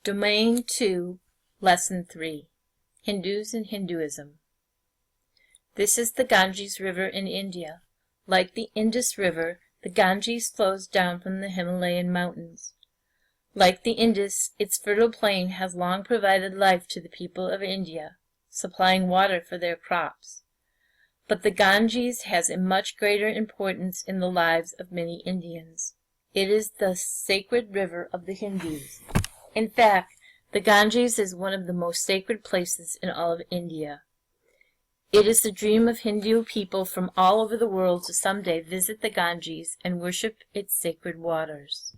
Domain 2, Lesson 3, Hindus and Hinduism. This is the Ganges River in India. Like the Indus River, the Ganges flows down from the Himalayan mountains. Like the Indus, its fertile plain has long provided life to the people of India, supplying water for their crops. But the Ganges has a much greater importance in the lives of many Indians. It is the sacred river of the Hindus. In fact, the Ganges is one of the most sacred places in all of India. It is the dream of Hindu people from all over the world to someday visit the Ganges and worship its sacred waters.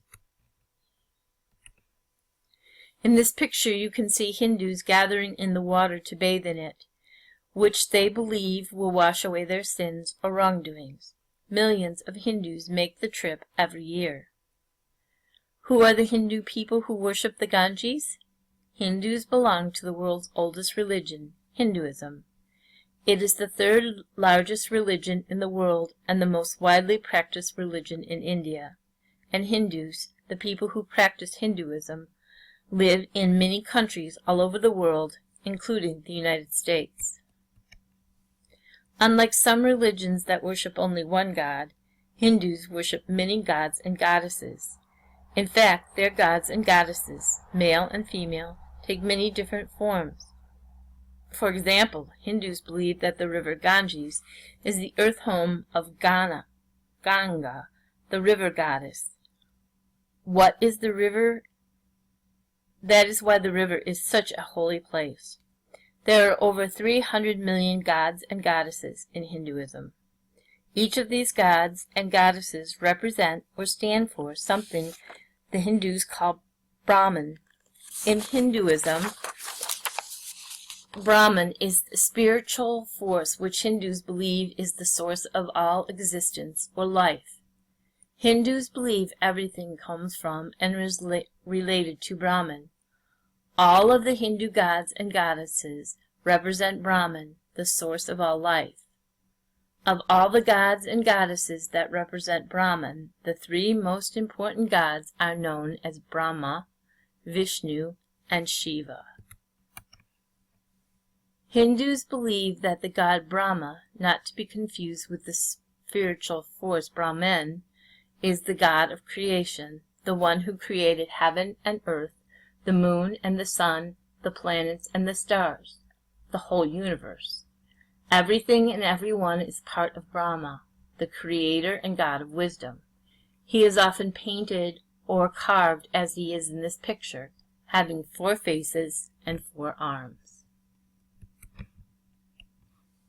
In this picture you can see Hindus gathering in the water to bathe in it, which they believe will wash away their sins or wrongdoings. Millions of Hindus make the trip every year. Who are the Hindu people who worship the Ganges? Hindus belong to the world's oldest religion, Hinduism. It is the third largest religion in the world and the most widely practiced religion in India. And Hindus, the people who practice Hinduism, live in many countries all over the world, including the United States. Unlike some religions that worship only one god, Hindus worship many gods and goddesses. In fact, their gods and goddesses, male and female, take many different forms. For example, Hindus believe that the river Ganges is the earth home of Ganga, the river goddess. What is the river? That is why the river is such a holy place. There are over 300 million gods and goddesses in Hinduism. Each of these gods and goddesses represent or stand for something the Hindus call Brahman. In Hinduism, Brahman is the spiritual force which Hindus believe is the source of all existence or life. Hindus believe everything comes from and is related to Brahman. All of the Hindu gods and goddesses represent Brahman, the source of all life. Of all the gods and goddesses that represent Brahman, the three most important gods are known as Brahma, Vishnu, and Shiva. Hindus believe that the god Brahma, not to be confused with the spiritual force Brahman, is the god of creation, the one who created heaven and earth, the moon and the sun, the planets and the stars, the whole universe. Everything and everyone is part of Brahma, the creator and god of wisdom. He is often painted or carved as he is in this picture, having 4 faces and 4 arms.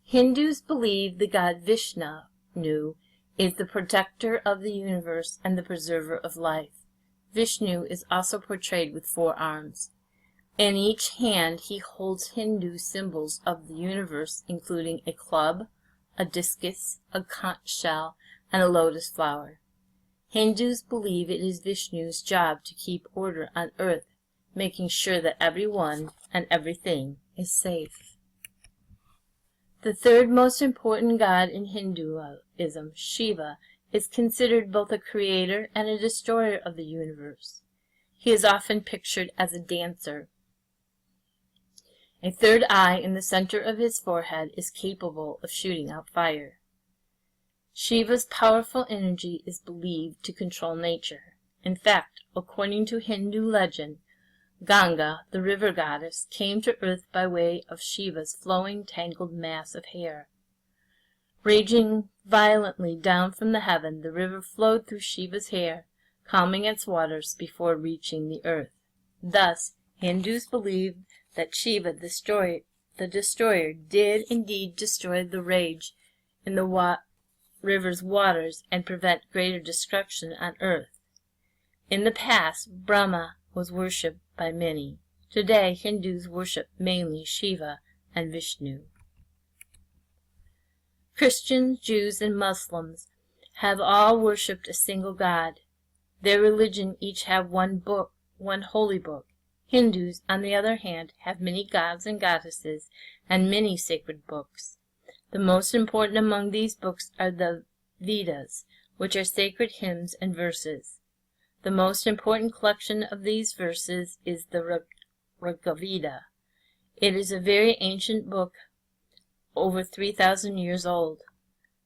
Hindus believe the god Vishnu is the protector of the universe and the preserver of life. Vishnu is also portrayed with 4 arms. In each hand he holds Hindu symbols of the universe, including a club, a discus, a conch shell, and a lotus flower. Hindus believe it is Vishnu's job to keep order on earth, making sure that everyone and everything is safe. The third most important god in Hinduism, Shiva, is considered both a creator and a destroyer of the universe. He is often pictured as a dancer. A third eye in the center of his forehead is capable of shooting out fire. Shiva's powerful energy is believed to control nature. In fact, according to Hindu legend, Ganga, the river goddess, came to earth by way of Shiva's flowing, tangled mass of hair. Raging violently down from the heaven, the river flowed through Shiva's hair, calming its waters before reaching the earth. Thus, Hindus believe that Shiva, the destroyer, did indeed destroy the rage in the river's waters and prevent greater destruction on earth. In the past, Brahma was worshipped by many. Today, Hindus worship mainly Shiva and Vishnu. Christians, Jews, and Muslims have all worshipped a single God. Their religion each have one holy book. Hindus, on the other hand, have many gods and goddesses and many sacred books. The most important among these books are the Vedas, which are sacred hymns and verses. The most important collection of these verses is the Rigveda. It is a very ancient book, over 3,000 years old.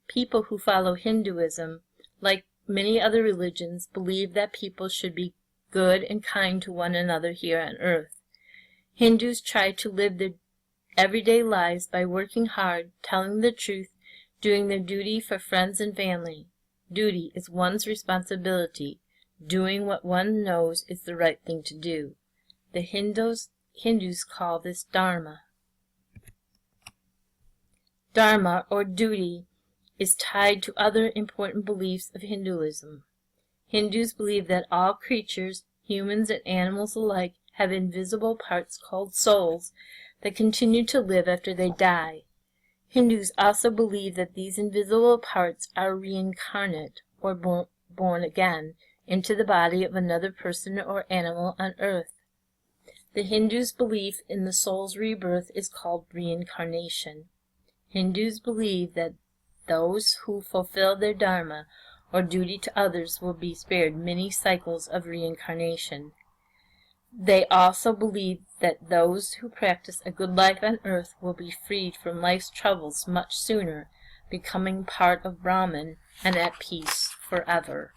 People who follow Hinduism, like many other religions, believe that people should be good and kind to one another here on earth. Hindus try to live their everyday lives by working hard, telling the truth, doing their duty for friends and family. Duty is one's responsibility, doing what one knows is the right thing to do. The Hindus call this dharma. Dharma, or duty, is tied to other important beliefs of Hinduism. Hindus believe that all creatures, humans and animals alike, have invisible parts called souls that continue to live after they die. Hindus also believe that these invisible parts are reincarnate, or born again, into the body of another person or animal on earth. The Hindus' belief in the soul's rebirth is called reincarnation. Hindus believe that those who fulfill their dharma, or duty to others, will be spared many cycles of reincarnation. They also believe that those who practice a good life on earth will be freed from life's troubles much sooner, becoming part of Brahman and at peace forever.